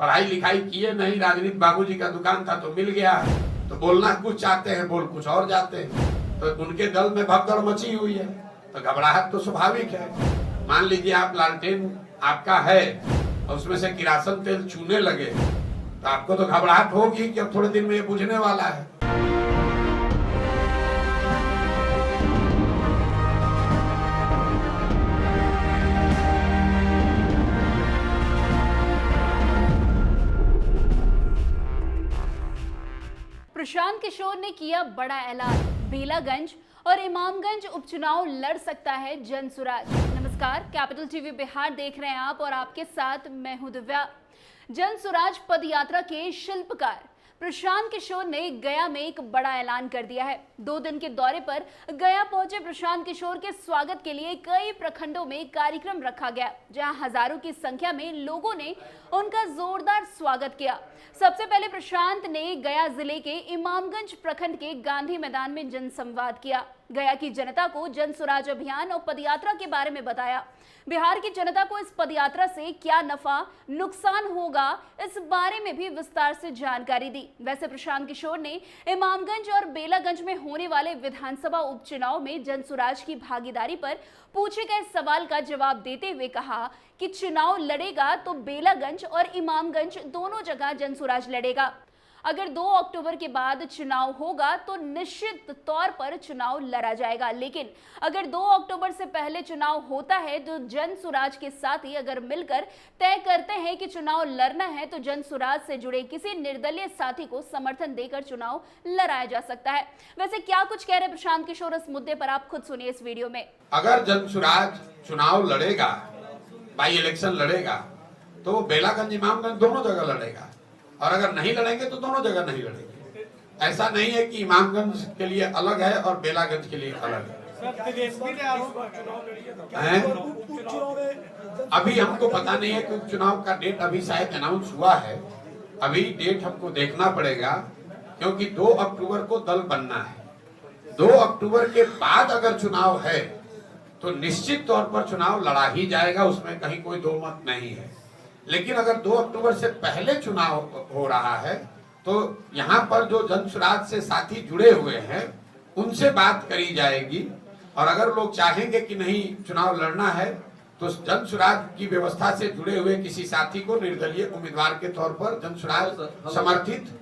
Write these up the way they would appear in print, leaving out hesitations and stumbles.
पढ़ाई लिखाई किए नहीं, राजनीति बाबूजी का दुकान था तो मिल गया, तो बोलना कुछ चाहते हैं, बोल कुछ और जाते हैं। तो उनके दल में भगदड़ मची हुई है, तो घबराहट तो स्वाभाविक है। मान लीजिए आप लालटेन आपका है और उसमें से किरासन तेल चूने लगे, तो आपको तो घबराहट होगी कि अब थोड़े दिन में ये बुझने वाला है। प्रशांत किशोर ने किया बड़ा ऐलान, बेलागंज और इमामगंज उपचुनाव लड़ सकता है जनसुराज। नमस्कार, कैपिटल टीवी बिहार देख रहे हैं आप और आपके साथ मैं हूं दिव्या। जनसुराज पदयात्रा के शिल्पकार प्रशांत किशोर ने गया में एक बड़ा ऐलान कर दिया है। 2 दिन के दौरे पर गया पहुंचे प्रशांत किशोर के स्वागत के लिए कई प्रखंडों में कार्यक्रम रखा गया, जहां हजारों की संख्या में लोगों ने उनका जोरदार स्वागत किया। सबसे पहले प्रशांत ने गया जिले के इमामगंज प्रखंड के गांधी मैदान में जनसंवाद किया। गया की जनता को जनसुराज अभियान और पदयात्रा के बारे में बताया। बिहार की जनता को इस पदयात्रा से क्या नफा नुकसान होगा, इस बारे में भी विस्तार से जानकारी दी। वैसे प्रशांत किशोर ने इमामगंज और बेलागंज में होने वाले विधानसभा उपचुनाव में जनसुराज की भागीदारी पर पूछे गए सवाल का जवाब देते हुए कहा कि चुनाव लड़ेगा तो बेलागंज और इमामगंज दोनों जगह जनसुराज लड़ेगा। अगर 2 अक्टूबर के बाद चुनाव होगा तो निश्चित तौर पर चुनाव लड़ा जाएगा, लेकिन अगर 2 अक्टूबर से पहले चुनाव होता है तो जनसुराज के साथ ही अगर मिलकर तय करते हैं कि चुनाव लड़ना है तो जनसुराज से जुड़े किसी निर्दलीय साथी को समर्थन देकर चुनाव लड़ाया जा सकता है। वैसे क्या कुछ कह रहे प्रशांत किशोर इस मुद्दे पर, आप खुद सुनिए इस वीडियो में। अगर जनसुराज चुनाव लड़ेगा, बाई इलेक्शन लड़ेगा, तो बेलागंज इमामगंज दोनों जगह लड़ेगा, और अगर नहीं लड़ेंगे तो दोनों जगह नहीं लड़ेंगे। ऐसा नहीं है कि इमामगंज के लिए अलग है और बेलागंज के लिए अलग है। अभी हमको पता नहीं है कि उपचुनाव का डेट अभी शायद अनाउंस हुआ है, अभी डेट हमको देखना पड़ेगा, क्योंकि 2 अक्टूबर को दल बनना है। 2 अक्टूबर के बाद अगर चुनाव है तो निश्चित तौर पर चुनाव लड़ा ही जाएगा, उसमें कहीं कोई दो मत नहीं है। लेकिन अगर 2 अक्टूबर से पहले चुनाव हो रहा है तो यहाँ पर जो जनसुराज से साथी जुड़े हुए हैं उनसे बात करी जाएगी, और अगर लोग चाहेंगे कि नहीं चुनाव लड़ना है तो जनसुराज की व्यवस्था से जुड़े हुए किसी साथी को निर्दलीय उम्मीदवार के तौर पर, जनसुराज समर्थित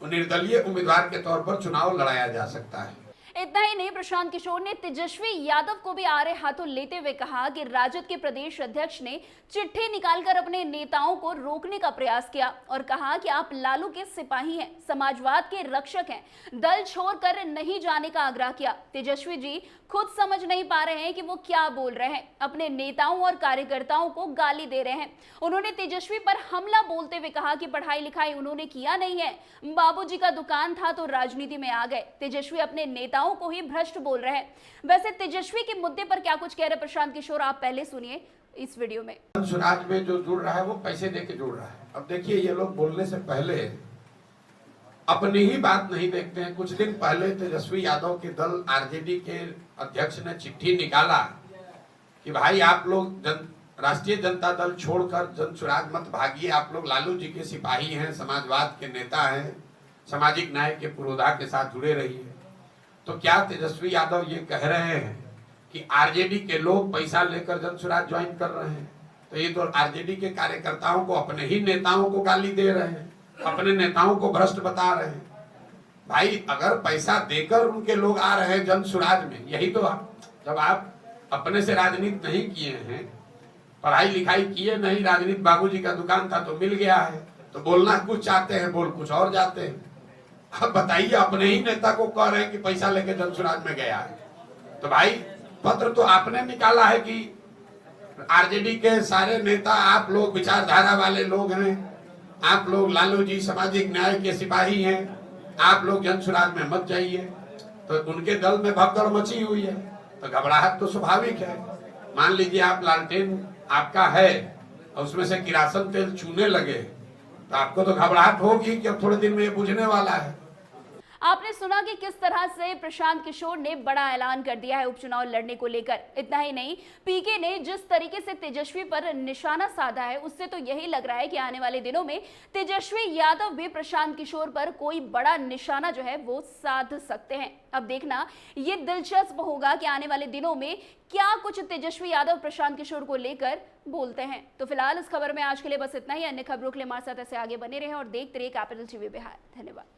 निर्दलीय उम्मीदवार के तौर पर चुनाव लड़ाया जा सकता है। इतना ही नहीं, प्रशांत किशोर ने तेजस्वी यादव को भी आड़े हाथों लेते हुए कहा कि राजद के प्रदेश अध्यक्ष ने चिट्ठी निकालकर अपने नेताओं को रोकने का प्रयास किया और कहा कि आप लालू के सिपाही हैं, समाजवाद के रक्षक हैं, दल छोड़कर नहीं जाने का आग्रह किया। तेजस्वी जी खुद समझ नहीं पा रहे हैं कि वो क्या बोल रहे हैं, अपने नेताओं और कार्यकर्ताओं को गाली दे रहे हैं। उन्होंने तेजस्वी पर हमला बोलते हुए कहा कि पढ़ाई लिखाई उन्होंने किया नहीं है, बाबूजी का दुकान था तो राजनीति में आ गए। तेजस्वी अपने नेताओं को ही भ्रष्ट बोल रहे हैं। वैसे तेजस्वी के मुद्दे पर क्या कुछ कह रहे प्रशांत किशोर, आप पहले सुनिए इस वीडियो में। जनसुराज में जो जुड़ रहा है वो पैसे देके जुड़ रहा है। अब देखिए, ये लोग बोलने से पहले अपनी ही बात नहीं देखते हैं। कुछ दिन पहले तेजस्वी यादव के दल आरजेडी के अध्यक्ष ने चिट्ठी निकाला कि भाई आप लोग राष्ट्रीय जनता दल छोड़कर जनसुराज मत भागिए, आप लोग लालू जी के सिपाही हैं, समाजवाद के नेता हैं, सामाजिक न्याय के पुरोधा के साथ जुड़े रहिए। तो क्या तेजस्वी यादव ये कह रहे हैं कि आरजेडी के लोग पैसा लेकर जनसुराज ज्वाइन कर रहे हैं? तो ये तो आरजेडी के कार्यकर्ताओं को, अपने ही नेताओं को गाली दे रहे हैं, अपने नेताओं को भ्रष्ट बता रहे हैं। भाई अगर पैसा देकर उनके लोग आ रहे हैं जनसुराज में, यही तो जब आप अपने से राजनीति नहीं किए हैं, पढ़ाई लिखाई किए नहीं, राजनीति बाबूजी का दुकान था तो मिल गया है, तो बोलना कुछ चाहते हैं, बोल कुछ और जाते हैं। अब बताइए, अपने ही नेता को कह रहे हैं कि पैसा लेके जनसुराज में गया है, तो भाई पत्र तो आपने निकाला है कि आरजेडी के सारे नेता आप लोग विचारधारा वाले लोग हैं, आप लोग लालू जी सामाजिक न्याय के सिपाही हैं, आप लोग जनसुराज में मत जाइए। तो उनके दल में भगदड़ मची हुई है, तो घबराहट तो स्वाभाविक है। मान लीजिए आप लालटेन आपका है और उसमें से किरासन तेल चूने लगे, तो आपको तो घबराहट होगी कि अब थोड़े दिन में ये बुझने वाला है। आपने सुना कि किस तरह से प्रशांत किशोर ने बड़ा ऐलान कर दिया है उपचुनाव लड़ने को लेकर। इतना ही नहीं, पीके ने जिस तरीके से तेजस्वी पर निशाना साधा है, उससे तो यही लग रहा है कि आने वाले दिनों में तेजस्वी यादव भी प्रशांत किशोर पर कोई बड़ा निशाना जो है वो साध सकते हैं। अब देखना ये दिलचस्प होगा कि आने वाले दिनों में क्या कुछ तेजस्वी यादव प्रशांत किशोर को लेकर बोलते हैं। तो फिलहाल इस खबर में आज के लिए बस इतना ही। अन्य खबरों के लिए हमारे साथ ऐसे आगे बने रहे और देखते रहिए कैपिटल टीवी बिहार। धन्यवाद।